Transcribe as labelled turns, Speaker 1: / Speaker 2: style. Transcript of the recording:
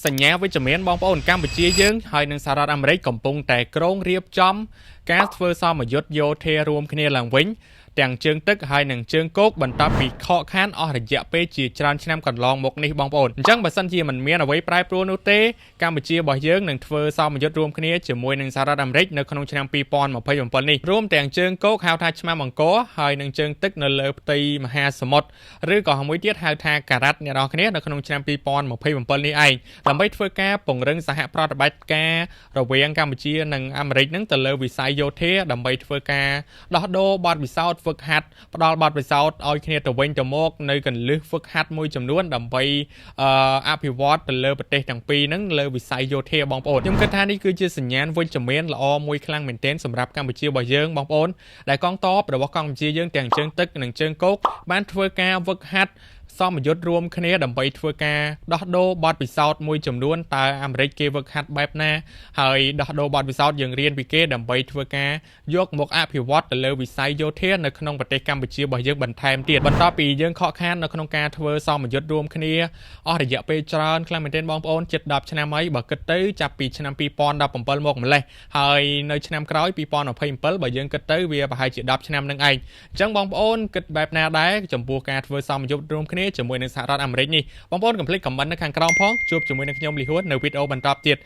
Speaker 1: សញ្ញាវិជ្ជមានបងប្អូនកម្ពុជាយើងហើយនិងសហរដ្ឋអាមេរិកកំពុងតែក្រុងរៀបចំការធ្វើសមយុទ្ធយោធារួមគ្នាឡើងវិញទាំងជើងទឹកហើយនិងជើងគោកបន្ទាប់ពីខកខានអស់រយៈពេលជាច្រើនឆ្នាំកន្លងមកនេះបងប្អូនអញ្ចឹងបើសិនជាមិនមានអ្វីប្រែប្រួលនោះទេកម្ពុជារបស់យើងនឹងធ្វើសមយុទ្ធរួមគ្នាជាមួយនឹងសហរដ្ឋអាមេរិកនៅក្នុងឆ្នាំ2027នេះរួមទាំងជើងគោកហៅថាឆ្មាំអង្គរហើយនិងជើងទឹកនៅលើផ្ទៃមហាសមុទ្រឬក៏មួយទៀតហៅថាការ៉ាត់អ្នកនរគ្នានៅក្នុងឆ្នាំ2027នេះឯងដើម្បីធ្វើការពង្រឹងសហប្រតិបត្តិការរវាងកម្ពុជានិងអាមេរិកនឹងទៅលើវិស័យយោធាដើម្បីធ្វើការដោះដូរបទពិសោធន៍ហ្វឹកហាត់ផ្ដល់បទពិសោធន៍ឲ្យគ្នាទៅវិញទៅមកនៅកន្លឹះហ្វឹកហាត់មួយចំនួនដើម្បីអភិវឌ្ឍទៅលើប្រទេសទាំងពីរហ្នឹងលើវិស័យយោធាបងប្អូនខ្ញុំគិតថានេះគឺជាសញ្ញាណវិជ្ជមានល្អមួយខ្លាំងមែនទែនសម្រាប់កម្ពុជារបស់យើងបងប្អូនដែលកងទ័ពរបស់កម្ពុជាយើងទាំងជើងទឹកនិងជើងគោកបានធ្វើការហ្វឹកហាត់សមយុទ្ធរួមគ្នាដើម្បីធ្វើការដោះដូរបទពិសោធន៍មួយចំនួនតើអាមេរិកគេវឹកហាត់បែបណាហើយដោះដូរបទពិសោធន៍យើងរៀនពីគេដើម្បីធ្វើការយកមកអភិវឌ្ឍទៅលើវិស័យយោធានៅក្នុងប្រទេសកម្ពុជារបស់យើងបន្ថែមទៀតបន្ទាប់ពីយើងខកខាននៅក្នុងការធ្វើសមយុទ្ធរួមគ្នាអស់រយៈពេលច្រើនខ្លាំងមែនទែនបងប្អូនជិត10ឆ្នាំហើយបើគិតទៅចាប់ពីឆ្នាំ2017មកម្លេះហើយនៅឆ្នាំក្រោយ2027បើយើងគិតទៅវាប្រហែលជា10ឆ្នាំនឹងឯងអញ្ចឹងបងប្អូនគិតបែបណាដែរចំពោះការធ្វើសមយុទ្ធរួមគ្នាជាមួយនឹងសហរដ្ឋអាមេរិកនេះបងប្អូនកុំភ្លេចខមមិននៅខាងក្រោមផងជួបជាមួយនឹងខ្ញុំលីហួននៅវីដេអូបន្តទៀត